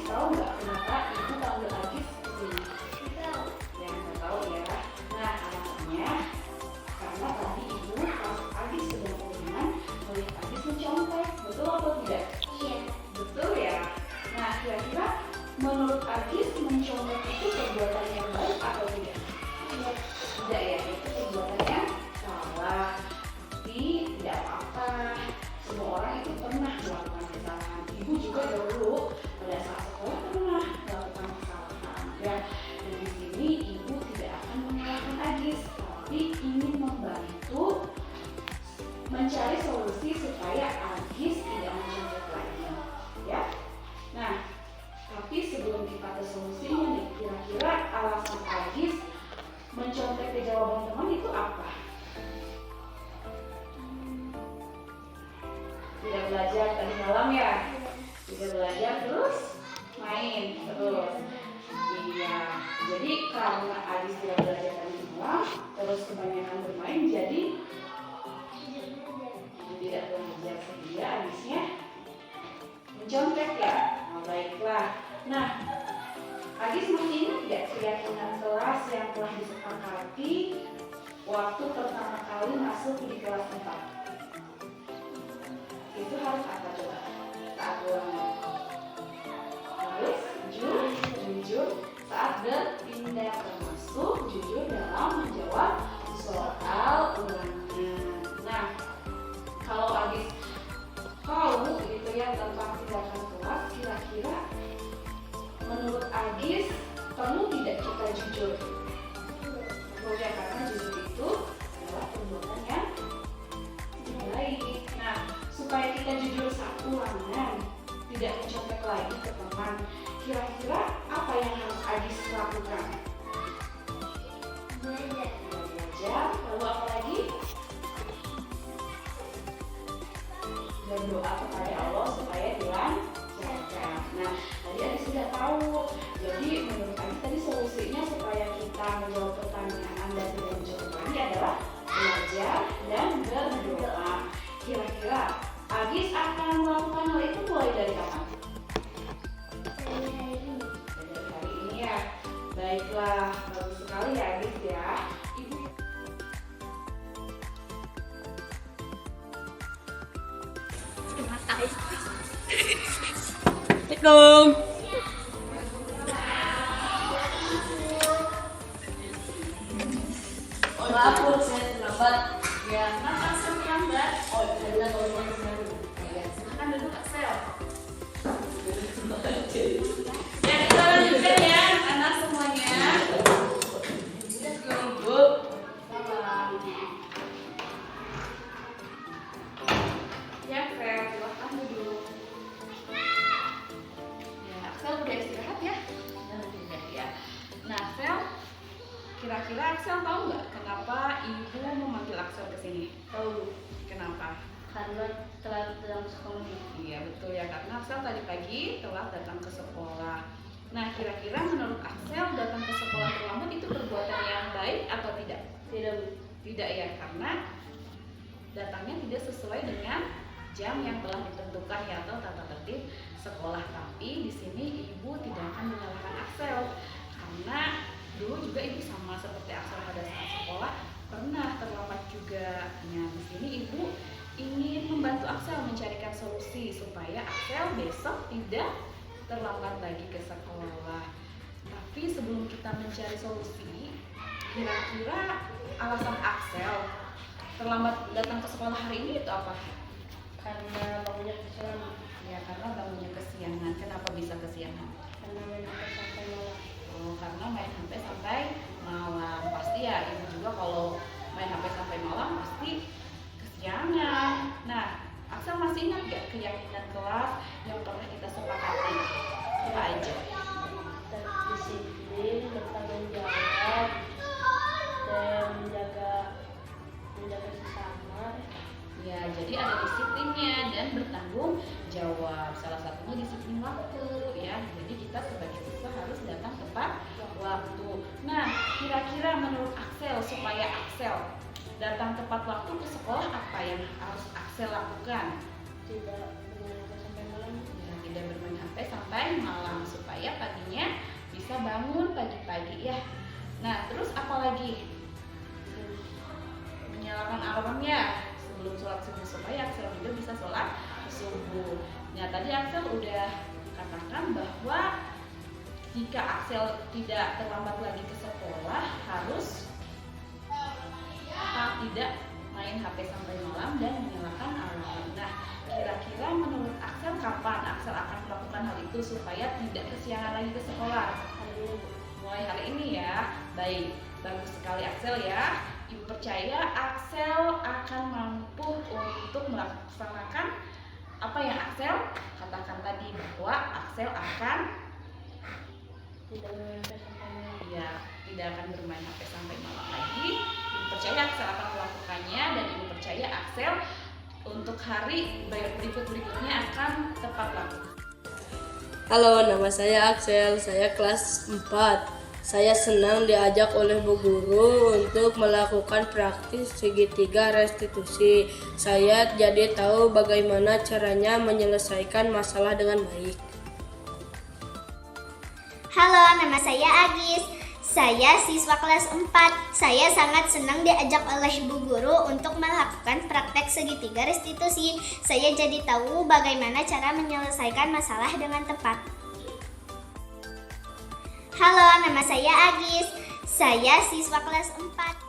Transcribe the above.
tahu nggak kenapa ibu panggil Agis ke sini? Yang nggak tahu ya. Nah, alasannya karena tadi ibu pas Agis sedang uringan melihat Agis mencontek, betul atau tidak? Iya. Betul ya. Nah, kira-kira menurut Agis mencontek itu perbuatan yang baik atau tidak? Iya. Tidak ya, itu perbuatan yang salah. Tapi tidak apa-apa. Semua orang itu pernah melakukan kesalahan. Ibu juga dulu pada saat sekolah pernah melakukan kesalahan. Ya, dan di sini ibu tidak akan menyalahkan Agis, tapi ingin membantu mencari solusi supaya Agis tidak mencontek lagi. Ya. Nah, tapi sebelum kita ke solusinya nih, kira-kira alasan Agis mencontek ke jawaban teman itu apa? Tidak belajar tadi malam ya? Tidak belajar terus main terus. Iya. Jadi karena Agis tidak belajar tadi malam, terus kebanyakan bermain, jadi tidak belajar sehingga Agisnya mencontek ya. Nah, baiklah. Nah, Agis masih ingat tidak keyakinan kelas yang telah disepakati waktu pertama kali masuk di kelas 4? Itu harus apa coba? Saat ulangan harus jujur saat bertindak, termasuk jujur dalam menjawab soal ulangan. Nah, kalau Agis tahu gitu ya tentang tindakan kelas, kira-kira menurut Agis perlu tidak kita jujur? Perlu ya, karena jujur itu adalah perbuatan yang baik. Nah, supaya kita jujur saat ulangan, tidak mencontek lagi ke teman, kira-kira apa yang harus Agis lakukan? Belajar, lalu apa lagi? Dan doa kepada Allah supaya dilancarkan. Nah, tadi Agis sudah tahu. Jadi menurut Agis tadi solusinya supaya kita menjawab pertanyaan dan tidak menjawab lagi adalah belajar dan berdoa. Kira-kira Agis akan melakukan hal itu mulai dari kapan? Dari hari ini ya. Baiklah, bagus sekali ya Agis ya. Ibu Assalamualaikum. mohon maaf Bu, saya terlambat. Ya, kenapa saya terlambat? Oh, saya bilang kalau saya dulu. Ya, silakan duduk Axel. Ya, kita lanjutkan ya, anak semuanya. Let's go, Bu. Salam. Ya, Fel, silahkan duduk. Ya, Axel udah istirahat ya? Udah ya. Nah, Fel, kira-kira Axel tahu nggak kenapa ibu memanggil Axel ke sini? Tahu. Kenapa? Karena telah dalam sekolah. Iya betul ya, karena Axel tadi pagi telah datang ke sekolah. Nah, kira-kira menurut Axel datang ke sekolah terlambat itu perbuatan yang baik atau tidak? Tidak. Tidak ya, karena datangnya tidak sesuai dengan jam yang telah ditentukan ya atau tata tertib sekolah. Tapi di sini ibu tidak akan menyalahkan Axel karena dulu juga ibu sama seperti Axel pada saat sekolah pernah terlambat juga. Nah, di sini ibu ingin membantu Axel mencarikan solusi supaya Axel besok tidak terlambat lagi ke sekolah. Tapi sebelum kita mencari solusi, kira-kira alasan Axel terlambat datang ke sekolah hari ini itu apa? Karena bangunnya kesiangan. Ya, karena bangunnya kesiangan. Kenapa bisa kesiangan? Karena main HP sampai malam. Oh, karena main HP sampai malam. Pasti ya, ibu juga kalau main HP sampai malam pasti kesiangan. Nah, Axel masih ingat gak keyakinan kelas yang pernah kita sepakati? Apa aja? Disiplin, bertanggung jawab, dan menjaga sesama. Ya, jadi ada disiplinnya dan bertanggung jawab. Salah satunya disiplin waktu ya. Jadi kita sebagai siswa harus datang tepat waktu. Nah, kira-kira menurut Axel supaya Axel datang tepat waktu ke sekolah apa yang harus Axel lakukan? Tidak bermain HP sampai malam. Ya, tidak bermain HP sampai malam. bisa bangun pagi-pagi ya. Nah, terus apa lagi? Menyalakan alarmnya sebelum sholat subuh supaya Axel juga bisa sholat subuh. Nah, tadi Axel udah katakan bahwa jika Axel tidak terlambat lagi ke sekolah harus tidak main HP sampai malam dan menyalakan alarm. Nah, kira-kira menurut Axel kapan Axel akan melakukan hal itu supaya tidak kesiangan lagi ke sekolah? Mulai hari ini ya. Baik, bagus sekali Axel ya. Ibu percaya Axel akan mampu untuk melaksanakan apa yang Axel katakan tadi, bahwa Axel akan tidak main HP sampai malam. ya tidak akan bermain HP sampai malam lagi. Ibu percaya Axel akan melakukannya, dan ibu percaya Axel untuk hari berikutnya akan tepat waktu. Halo, nama saya Axel, saya kelas 4. Saya senang diajak oleh Bu Guru untuk melakukan praktis segitiga restitusi. Saya jadi tahu bagaimana caranya menyelesaikan masalah dengan baik. Halo, nama saya Agis. Saya siswa kelas 4. Saya sangat senang diajak oleh Bu Guru untuk melakukan praktek segitiga restitusi. Saya jadi tahu bagaimana cara menyelesaikan masalah dengan tepat. Halo, nama saya Agis. Saya siswa kelas 4.